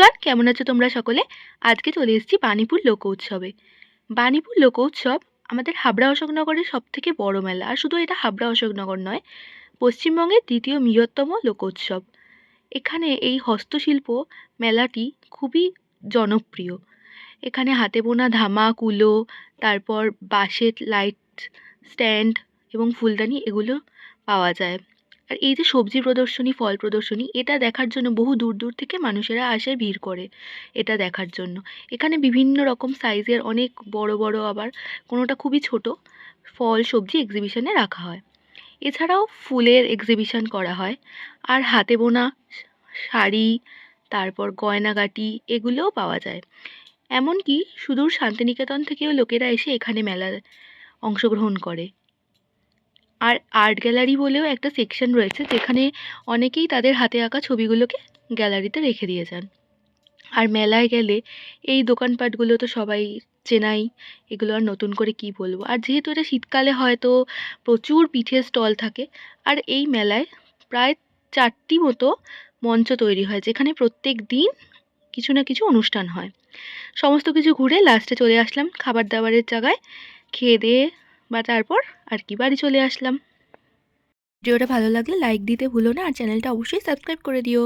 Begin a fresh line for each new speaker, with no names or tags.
নমস্কার, কেমন আছো তোমরা সকলে? আজকে চলে এসেছি বাণীপুর লোক উৎসবে। বাণীপুর লোক উৎসব আমাদের হাবড়া অশোকনগরের সবথেকে বড় মেলা। আর শুধু এটা হাবড়া অশোকনগর নয়, পশ্চিমবঙ্গের দ্বিতীয় বৃহত্তম লোকোৎসব। এখানে এই হস্তশিল্প মেলাটি খুবই জনপ্রিয়। এখানে হাতে বোনা ধামা, কুলো, তারপর বাঁশের লাইট স্ট্যান্ড এবং ফুলদানি এগুলো পাওয়া যায়। আর এই যে সবজি প্রদর্শনী, ফল প্রদর্শনী, এটা দেখার জন্য বহু দূর দূর থেকে মানুষেরা আসে, ভিড় করে এটা দেখার জন্য। এখানে বিভিন্ন রকম সাইজের অনেক বড় বড়, আবার কোনোটা খুবই ছোট ফল সবজি এক্সিবিশনে রাখা হয়। এছাড়াও ফুলের এক্সিবিশন করা হয়। আর হাতে বোনা শাড়ি, তারপর গয়নাগাটি এগুলোও পাওয়া যায়। এমনকি সুদূর শান্তিনিকেতন থেকেও লোকেরা এসে এখানে মেলায় অংশগ্রহণ করে। আর আর্ট গ্যালারি বলেও একটা সেকশন রয়েছে, যেখানে অনেকেই তাদের হাতে আঁকা ছবিগুলোকে গ্যালারিতে রেখে দিয়ে যান। আর মেলায় গেলে এই দোকানপাটগুলো তো সবাই চেনাই, এগুলো আর নতুন করে কি বলবো। আর যেহেতু এটা শীতকালে হয়, তো প্রচুর পিঠের স্টল থাকে। আর এই মেলায় প্রায় 4টি মতো মঞ্চ তৈরি হয়, যেখানে প্রত্যেক দিন কিছু না কিছু অনুষ্ঠান হয়। সমস্ত কিছু ঘুরে লাস্টে চলে আসলাম খাবার দাবারের জায়গায়, খেয়ে দিয়ে বা তারপর আর কি বাড়ি চলে আসলাম। ভিডিওটা ভালো লাগলে লাইক দিতে ভুলো না, আর চ্যানেলটা অবশ্যই সাবস্ক্রাইব করে দিও।